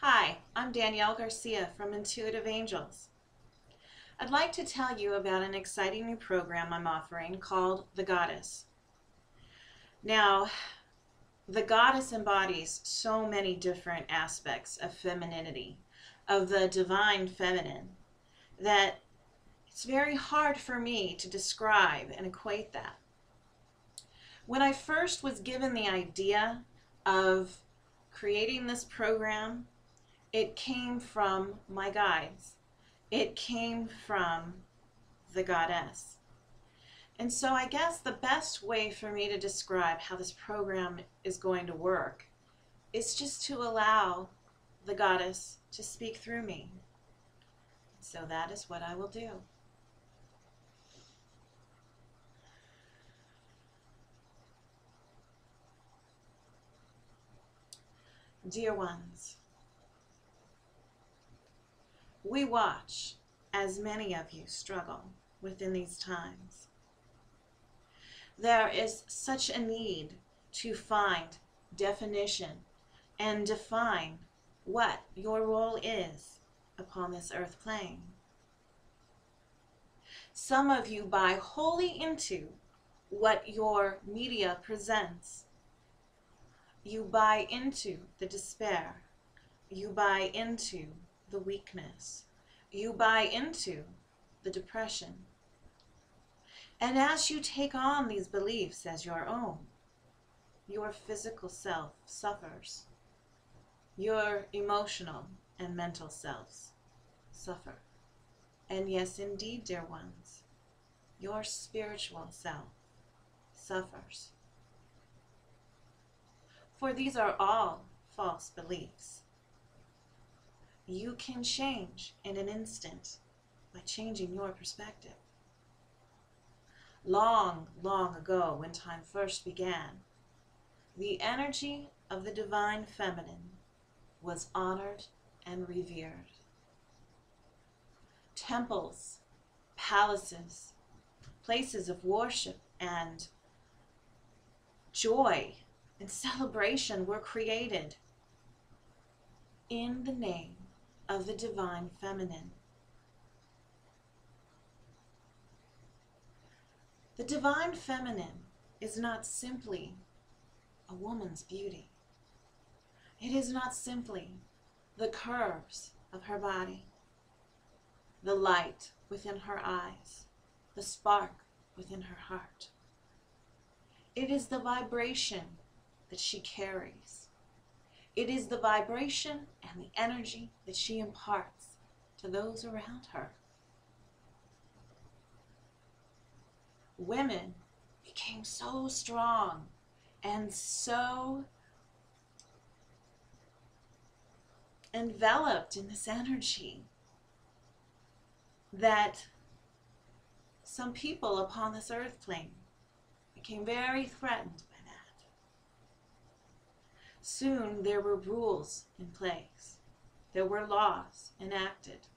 Hi, I'm Danielle Garcia from Intuitive Angels. I'd like to tell you about an exciting new program I'm offering called The Goddess. Now, the Goddess embodies so many different aspects of femininity, of the divine feminine, that it's very hard for me to describe and equate that. When I first was given the idea of creating this program, it came from my guides. It came from the Goddess. And so I guess the best way for me to describe how this program is going to work is just to allow the Goddess to speak through me. So that is what I will do. Dear ones, we watch as many of you struggle within these times. There is such a need to find definition and define what your role is upon this earth plane. Some of you buy wholly into what your media presents. You buy into the despair. You buy into the weakness. You buy into the depression. And as you take on these beliefs as your own, your physical self suffers. Your emotional and mental selves suffer. And yes, indeed, dear ones, your spiritual self suffers. For these are all false beliefs. You can change in an instant by changing your perspective. Long, long ago, when time first began, the energy of the divine feminine was honored and revered. Temples, palaces, places of worship and joy and celebration were created in the name of the divine feminine. The divine feminine is not simply a woman's beauty. It is not simply the curves of her body, the light within her eyes, the spark within her heart. It is the vibration that she carries. It is the vibration and the energy that she imparts to those around her. Women became so strong and so enveloped in this energy that some people upon this earth plane became very threatened by that. Soon there were rules in place. There were laws enacted.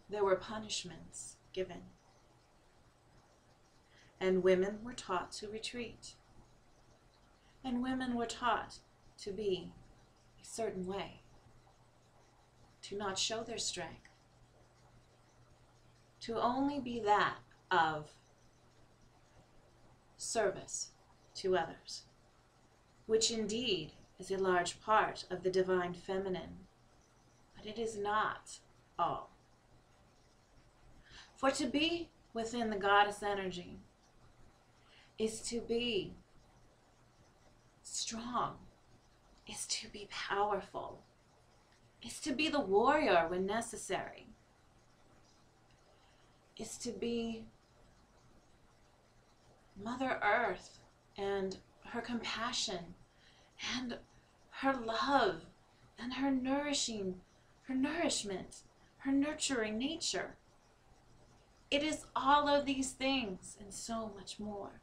There were punishments given. And women were taught to retreat. And women were taught to be a certain way, to not show their strength, to only be that of service to others, which indeed is a large part of the divine feminine, but it is not all. For to be within the goddess energy is to be strong, is to be powerful, is to be the warrior when necessary, is to be Mother Earth and her compassion and her love and her nourishment, her nurturing nature. It is all of these things and so much more.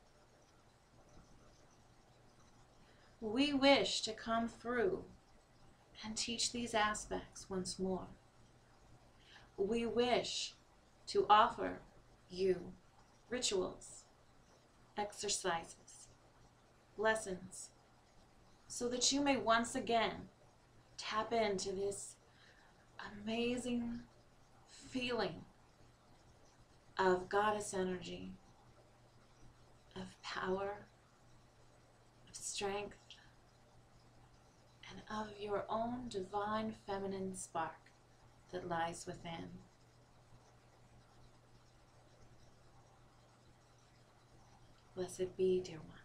We wish to come through and teach these aspects once more. We wish to offer you rituals, exercises, lessons, so that you may once again tap into this amazing feeling of goddess energy, of power, of strength, and of your own divine feminine spark that lies within. Blessed be, dear one.